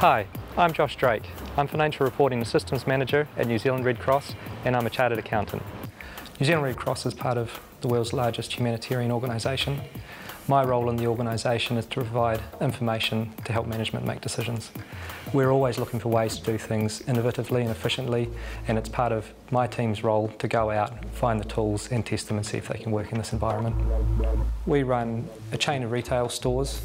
Hi, I'm Josh Drake. I'm Financial Reporting and Systems Manager at New Zealand Red Cross, and I'm a Chartered Accountant. New Zealand Red Cross is part of the world's largest humanitarian organisation. My role in the organisation is to provide information to help management make decisions. We're always looking for ways to do things innovatively and efficiently, and it's part of my team's role to go out, find the tools and test them and see if they can work in this environment. We run a chain of retail stores,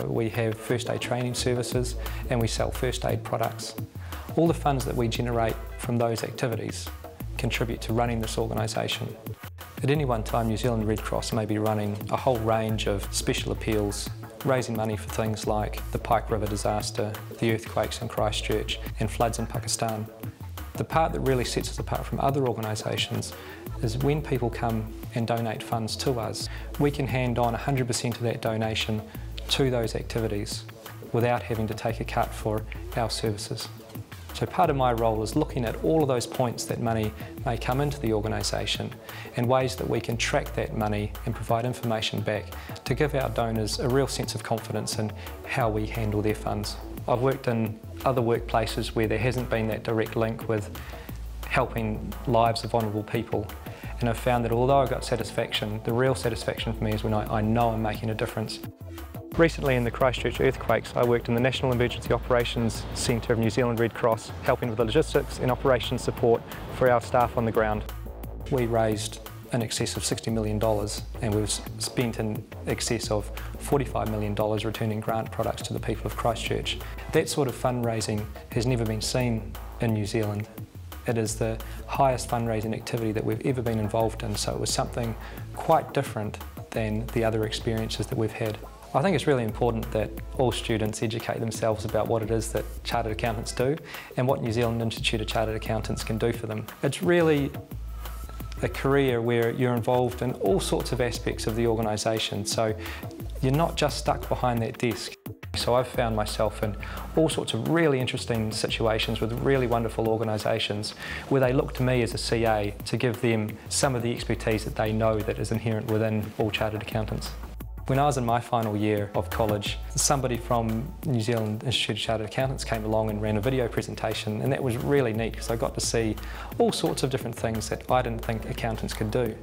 we have first aid training services, and we sell first aid products. All the funds that we generate from those activities contribute to running this organisation. At any one time, New Zealand Red Cross may be running a whole range of special appeals, raising money for things like the Pike River disaster, the earthquakes in Christchurch and floods in Pakistan. The part that really sets us apart from other organisations is when people come and donate funds to us, we can hand on 100% of that donation to those activities without having to take a cut for our services. So part of my role is looking at all of those points that money may come into the organisation and ways that we can track that money and provide information back to give our donors a real sense of confidence in how we handle their funds. I've worked in other workplaces where there hasn't been that direct link with helping lives of vulnerable people, and I've found that although I got satisfaction, the real satisfaction for me is when I know I'm making a difference. Recently in the Christchurch earthquakes, I worked in the National Emergency Operations Centre of New Zealand Red Cross, helping with the logistics and operations support for our staff on the ground. We raised in excess of $60 million and we've spent in excess of $45 million returning grant products to the people of Christchurch. That sort of fundraising has never been seen in New Zealand. It is the highest fundraising activity that we've ever been involved in, so it was something quite different than the other experiences that we've had. I think it's really important that all students educate themselves about what it is that Chartered Accountants do and what New Zealand Institute of Chartered Accountants can do for them. It's really a career where you're involved in all sorts of aspects of the organisation, so you're not just stuck behind that desk. So I've found myself in all sorts of really interesting situations with really wonderful organisations where they look to me as a CA to give them some of the expertise that they know that is inherent within all Chartered Accountants. When I was in my final year of college, somebody from New Zealand Institute of Chartered Accountants came along and ran a video presentation, and that was really neat because I got to see all sorts of different things that I didn't think accountants could do.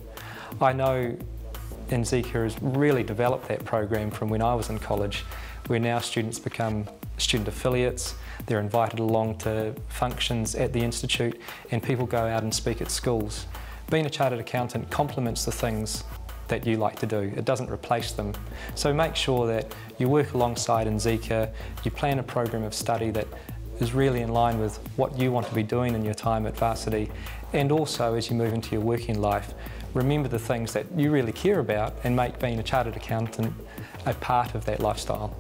I know NZECA has really developed that program from when I was in college, where now students become student affiliates, they're invited along to functions at the Institute, and people go out and speak at schools. Being a chartered accountant complements the things that you like to do. It doesn't replace them. So make sure that you work alongside NZECA, you plan a program of study that is really in line with what you want to be doing in your time at varsity, and also as you move into your working life, remember the things that you really care about and make being a chartered accountant a part of that lifestyle.